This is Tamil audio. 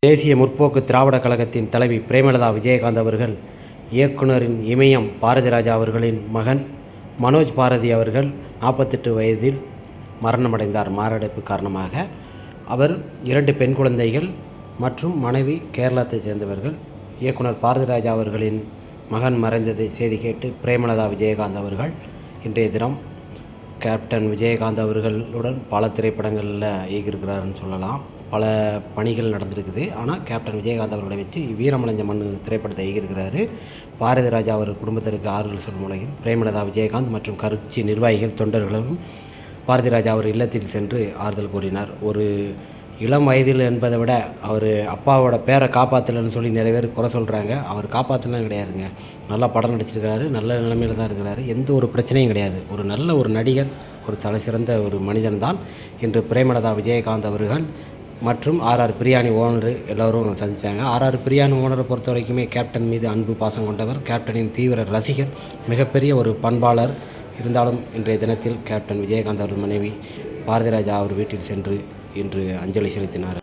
தேசிய முற்போக்கு திராவிட கழகத்தின் தலைவி பிரேமலதா விஜயகாந்த் அவர்கள் இயக்குனரின் இமயம் பாரதிராஜா அவர்களின் மகன் மனோஜ் பாரதி அவர்கள் 48 வயதில் மரணமடைந்தார். மாரடைப்பு காரணமாக. அவர் 2 பெண் குழந்தைகள் மற்றும் மனைவி கேரளத்தைச் சேர்ந்தவர்கள். இயக்குனர் பாரதிராஜா அவர்களின் மகன் மறைந்தது செய்தி கேட்டு பிரேமலதா விஜயகாந்த் அவர்கள் இன்றைய தினம் கேப்டன் விஜயகாந்த் அவர்களுடன் பல திரைப்படங்களில் இயக்கியிருக்கிறாருன்னு சொல்லலாம். பல பணிகள் நடந்திருக்குது. ஆனால் கேப்டன் விஜயகாந்த் அவர்களை வச்சு வீரமலைஞ்ச மண்ணு திரைப்படத்தை இயக்கியிருக்கிறாரு. பாரதிராஜா அவர் குடும்பத்திற்கு ஆறுதல் சொல்லும் உலகில் பிரேமலதா விஜயகாந்த் மற்றும் கட்சி நிர்வாகிகள் தொண்டர்களும் பாரதிராஜா அவர் இல்லத்தில் சென்று ஆறுதல் கூறினார். ஒரு இளம் வயதில் என்பதை விட அவர் அப்பாவோட பேரை காப்பாற்றலன்னு சொல்லி நிறைய பேர் குறை சொல்கிறாங்க. அவர் காப்பாற்றலாம் கிடையாதுங்க. நல்லா படம் நடிச்சிருக்காரு. நல்ல நிலைமையில் தான் இருக்கிறாரு. எந்த ஒரு பிரச்சனையும் கிடையாது. ஒரு நல்ல ஒரு நடிகர், ஒரு தலை சிறந்த ஒரு மனிதன் தான் இன்று பிரேமலதா விஜயகாந்த் அவர்கள் மற்றும் ஆர்ஆர் பிரியாணி ஓனர் எல்லோரும் சந்தித்தாங்க. ஆர்ஆர் பிரியாணி ஓனரை பொறுத்த வரைக்குமே கேப்டன் மீது அன்பு பாசம் கொண்டவர். கேப்டனின் தீவிர ரசிகர், மிகப்பெரிய ஒரு பண்பாளர். இருந்தாலும் இன்றைய தினத்தில் கேப்டன் விஜயகாந்த் அவரது மனைவி பாரதிராஜா அவர் வீட்டில் சென்று இன்று அஞ்சலி செலுத்தினார்.